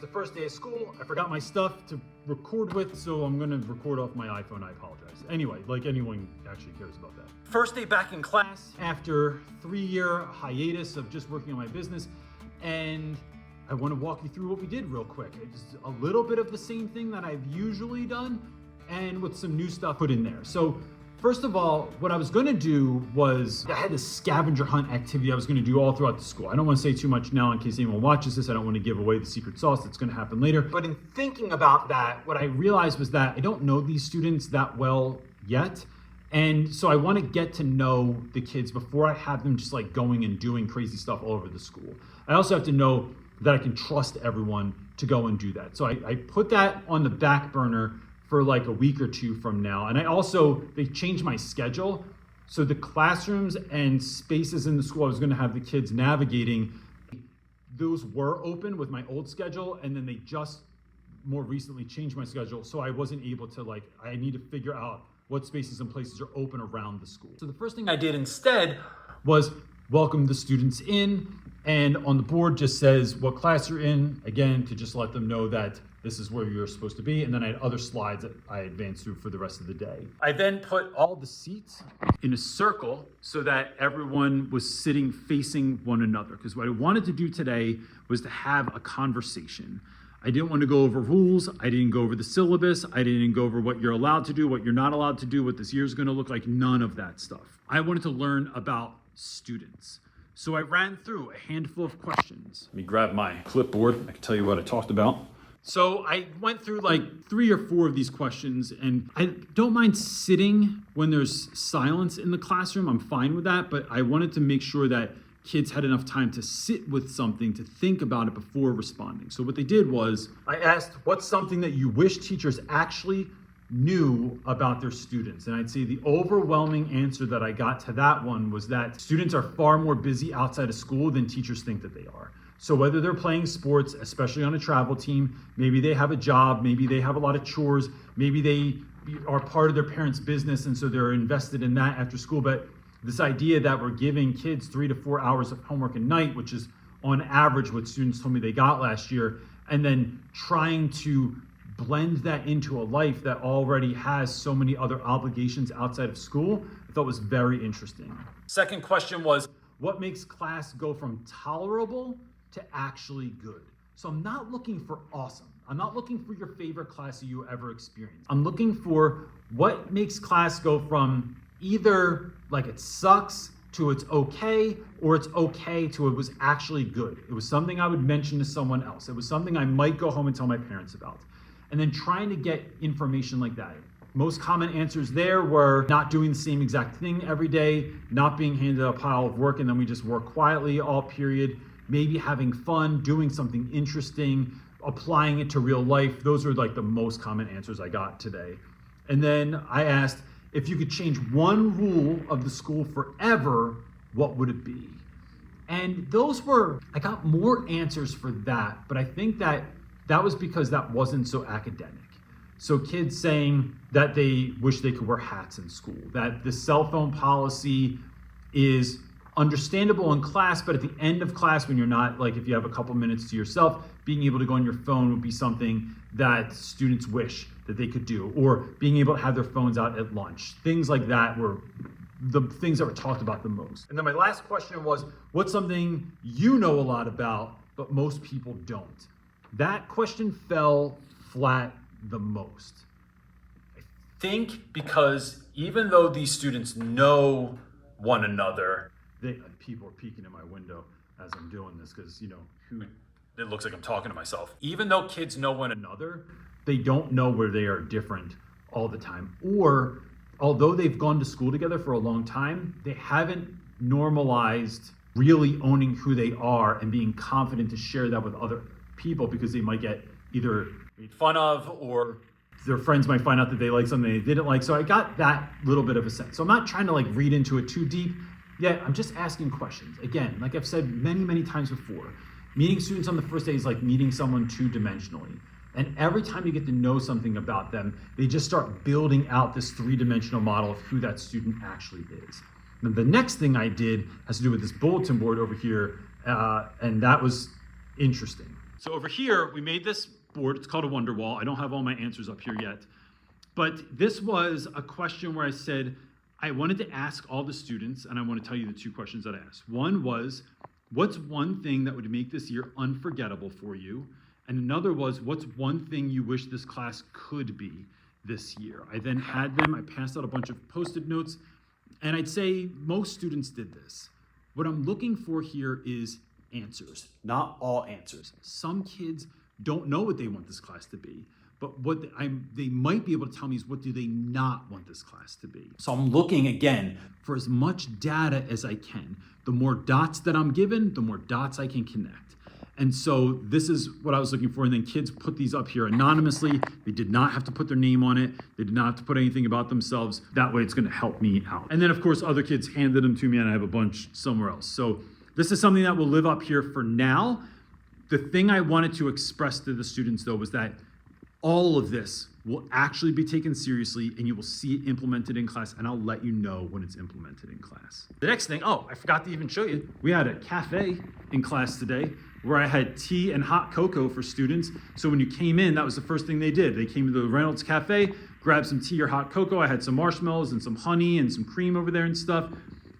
The first day of school, I forgot my stuff to record with, so I'm gonna record off my iPhone. I apologize. Anyway, like anyone actually cares about that. First day back in class after 3-year hiatus of just working on my business, and I want to walk you through what we did real quick. It's a little bit of the same thing that I've usually done, and with some new stuff put in there. So first of all, what I was gonna do was, I had this scavenger hunt activity I was gonna do all throughout the school. I don't wanna say too much now in case anyone watches this. I don't wanna give away the secret sauce that's gonna happen later. But in thinking about that, what I realized was that I don't know these students that well yet. And so I wanna get to know the kids before I have them just like going and doing crazy stuff all over the school. I also have to know that I can trust everyone to go and do that. So I put that on the back burner for like a week or two from now. And they changed my schedule. So the classrooms and spaces in the school I was gonna have the kids navigating, those were open with my old schedule, and then they just more recently changed my schedule. So I wasn't able to I need to figure out what spaces and places are open around the school. So the first thing I did instead was welcome the students in, and on the board just says what class you're in, again, to just let them know that this is where you're supposed to be. And then I had other slides that I advanced through for the rest of the day. I then put all the seats in a circle so that everyone was sitting facing one another. Because what I wanted to do today was to have a conversation. I didn't want to go over rules. I didn't go over the syllabus. I didn't go over what you're allowed to do, what you're not allowed to do, what this year is going to look like, none of that stuff. I wanted to learn about students. So I ran through a handful of questions. Let me grab my clipboard. I can tell you what I talked about. So I went through like 3 or 4 of these questions, and I don't mind sitting when there's silence in the classroom. I'm fine with that, but I wanted to make sure that kids had enough time to sit with something, to think about it before responding. So what they did was, I asked, what's something that you wish teachers actually knew about their students? And I'd say the overwhelming answer that I got to that one was that students are far more busy outside of school than teachers think that they are. So whether they're playing sports, especially on a travel team, maybe they have a job, maybe they have a lot of chores, maybe they are part of their parents' business and so they're invested in that after school. But this idea that we're giving kids 3 to 4 hours of homework a night, which is on average what students told me they got last year, and then trying to blend that into a life that already has so many other obligations outside of school, I thought was very interesting. Second question was, what makes class go from tolerable to actually good? So I'm not looking for awesome. I'm not looking for your favorite class you ever experienced. I'm looking for what makes class go from either like it sucks to it's okay, or it's okay to it was actually good. It was something I would mention to someone else. It was something I might go home and tell my parents about. And then trying to get information like that. Most common answers there were not doing the same exact thing every day, not being handed a pile of work and then we just work quietly all period, maybe having fun, doing something interesting, applying it to real life. Those are like the most common answers I got today. And then I asked, if you could change one rule of the school forever, what would it be? And I got more answers for that, but I think that was because that wasn't so academic. So kids saying that they wish they could wear hats in school, that the cell phone policy is understandable in class, but at the end of class, when you're not, like if you have a couple minutes to yourself, being able to go on your phone would be something that students wish that they could do, or being able to have their phones out at lunch. Things like that were the things that were talked about the most. And then my last question was, what's something you know a lot about, but most people don't? That question fell flat the most. I think because even though these students know one another, people are peeking in my window as I'm doing this because, it looks like I'm talking to myself. Even though kids know one another, they don't know where they are different all the time. Or although they've gone to school together for a long time, they haven't normalized really owning who they are and being confident to share that with other people because they might get either made fun of or their friends might find out that they like something they didn't like. So I got that little bit of a sense. So I'm not trying to read into it too deep. Yeah, I'm just asking questions. Again, like I've said many, many times before, meeting students on the first day is like meeting someone 2-dimensionally. And every time you get to know something about them, they just start building out this 3-dimensional model of who that student actually is. And the next thing I did has to do with this bulletin board over here, and that was interesting. So over here, we made this board. It's called a wonder wall. I don't have all my answers up here yet. But this was a question where I said, I wanted to ask all the students, and I want to tell you the two questions that I asked. One was, what's one thing that would make this year unforgettable for you? And another was, what's one thing you wish this class could be this year? I then had them, I passed out a bunch of Post-it notes, and I'd say most students did this. What I'm looking for here is answers, not all answers. Some kids don't know what they want this class to be, but what they might be able to tell me is what do they not want this class to be. So I'm looking again for as much data as I can. The more dots that I'm given, the more dots I can connect. And so this is what I was looking for. And then kids put these up here anonymously. They did not have to put their name on it. They did not have to put anything about themselves. That way it's going to help me out. And then of course, other kids handed them to me and I have a bunch somewhere else. So this is something that will live up here for now. The thing I wanted to express to the students though was that all of this will actually be taken seriously and you will see it implemented in class, and I'll let you know when it's implemented in class. The next thing, I forgot to even show you. We had a cafe in class today where I had tea and hot cocoa for students. So when you came in, that was the first thing they did. They came to the Reynolds Cafe, grabbed some tea or hot cocoa. I had some marshmallows and some honey and some cream over there and stuff.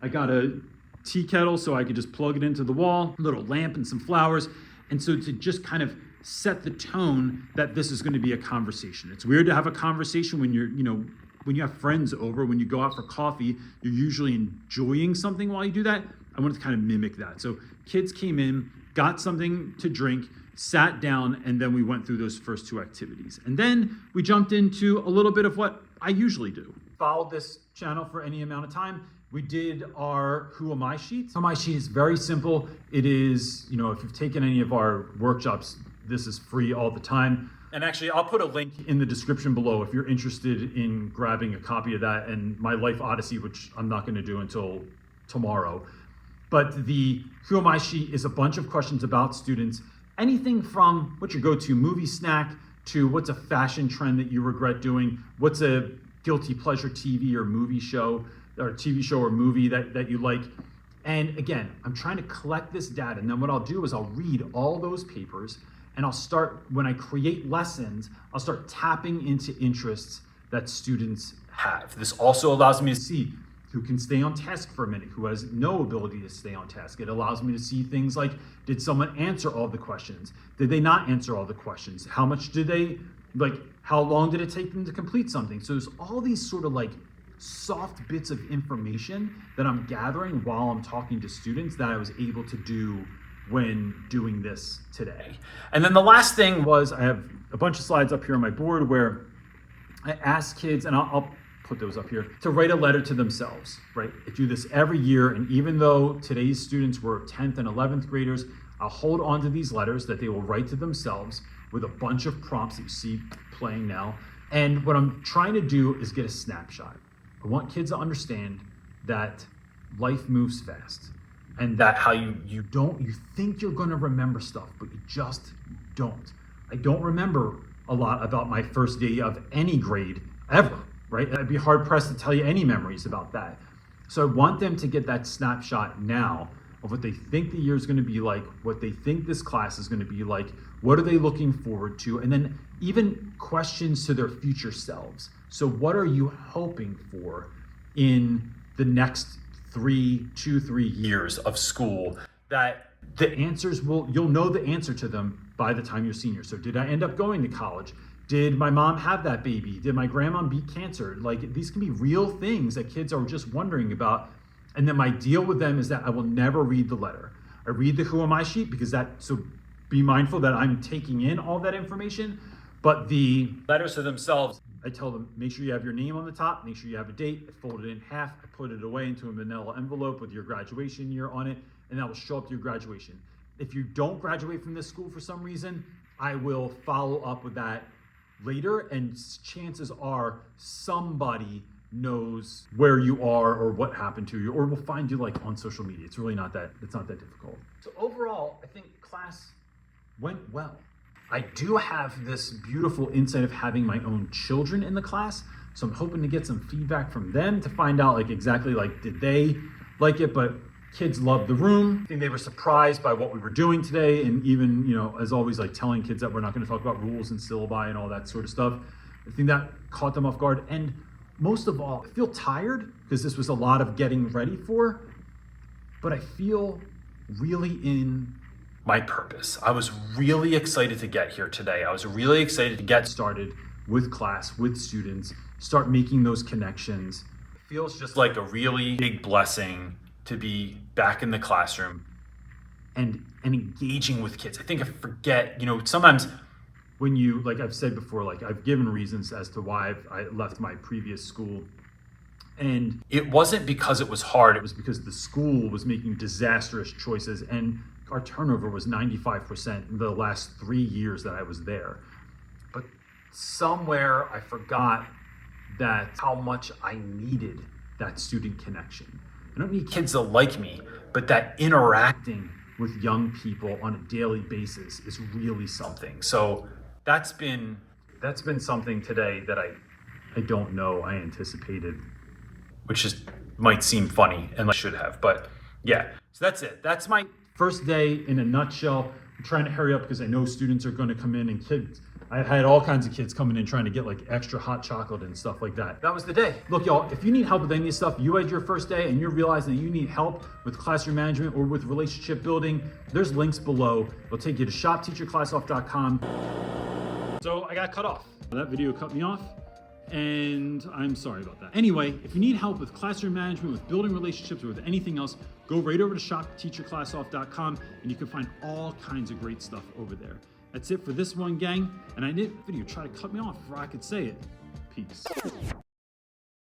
I got a tea kettle so I could just plug it into the wall, a little lamp and some flowers. And so to just kind of set the tone that this is going to be a conversation. It's weird to have a conversation when when you have friends over, when you go out for coffee, you're usually enjoying something while you do that. I wanted to kind of mimic that. So kids came in, got something to drink, sat down, and then we went through those first two activities. And then we jumped into a little bit of what I usually do. Followed this channel for any amount of time. We did our Who Am I sheet. Who Am I sheet is very simple. It is, if you've taken any of our workshops, this is free all the time. And actually, I'll put a link in the description below if you're interested in grabbing a copy of that and my Life Odyssey, which I'm not going to do until tomorrow. But the Who Am I sheet is a bunch of questions about students, anything from what's your go-to movie snack to what's a fashion trend that you regret doing, what's a guilty pleasure TV or movie show, or TV show or movie that you like. And again, I'm trying to collect this data, and then what I'll do is I'll read all those papers, and I'll start, when I create lessons, I'll start tapping into interests that students have. This also allows me to see who can stay on task for a minute, who has no ability to stay on task. It allows me to see things like, did someone answer all the questions? Did they not answer all the questions? How much did they, how long did it take them to complete something? So there's all these sort of soft bits of information that I'm gathering while I'm talking to students that I was able to do when doing this today. And then the last thing was, I have a bunch of slides up here on my board where I ask kids, and I'll put those up here, to write a letter to themselves, right? I do this every year, and even though today's students were 10th and 11th graders, I'll hold on to these letters that they will write to themselves with a bunch of prompts that you see playing now. And what I'm trying to do is get a snapshot. I want kids to understand that life moves fast, and that how you think you're gonna remember stuff, but you just don't. I don't remember a lot about my first day of any grade ever, right? I'd be hard pressed to tell you any memories about that. So I want them to get that snapshot now of what they think the year is gonna be like, what they think this class is gonna be like, what are they looking forward to, and then even questions to their future selves. So what are you hoping for in the next 3 years of school, that the answers you'll know the answer to them by the time you're senior. So did I end up going to college? Did my mom have that baby? Did my grandma beat cancer? These can be real things that kids are just wondering about. And then my deal with them is that I will never read the letter. I read the Who Am I sheet because so be mindful that I'm taking in all that information, but the letters to themselves, I tell them, make sure you have your name on the top, make sure you have a date. I fold it in half, I put it away into a manila envelope with your graduation year on it, and that will show up to your graduation. If you don't graduate from this school for some reason, I will follow up with that later, and chances are somebody knows where you are or what happened to you, or will find you on social media. It's not that difficult. So overall, I think class went well. I do have this beautiful insight of having my own children in the class, so I'm hoping to get some feedback from them to find out exactly did they like it, but Kids loved the room. I think they were surprised by what we were doing today, and even, as always, like telling kids that we're not going to talk about rules and syllabi and all that sort of stuff. I think that caught them off guard. And most of all, I feel tired because this was a lot of getting ready for, but I feel really in my purpose. I was really excited to get here today. I was really excited to get started with class, with students, start making those connections. It feels just like a really big blessing to be back in the classroom and engaging with kids. I think I forget, sometimes when you, like I've said before, like I've given reasons as to why I left my previous school. And it wasn't because it was hard, it was because the school was making disastrous choices, and our turnover was 95% in the last 3 years that I was there. But somewhere I forgot that how much I needed that student connection. I don't need kids to like me, but that interacting with young people on a daily basis is really something. So that's been something today that I don't know I anticipated, which just might seem funny and I should have, but yeah. So that's it. That's my first day in a nutshell. I'm trying to hurry up because I know students are going to come in, and kids, I had all kinds of kids coming in trying to get like extra hot chocolate and stuff like that. That was the day. Look, y'all, if you need help with any of this stuff, you had your first day and you're realizing that you need help with classroom management or with relationship building, there's links below. It'll take you to shopteacherclassoff.com. So I got cut off. That video cut me off, and I'm sorry about that. Anyway, if you need help with classroom management, with building relationships, or with anything else, go right over to shopteacherclassoff.com and you can find all kinds of great stuff over there. That's it for this one, gang. And I didn't video try to cut me off before I could say it. Peace.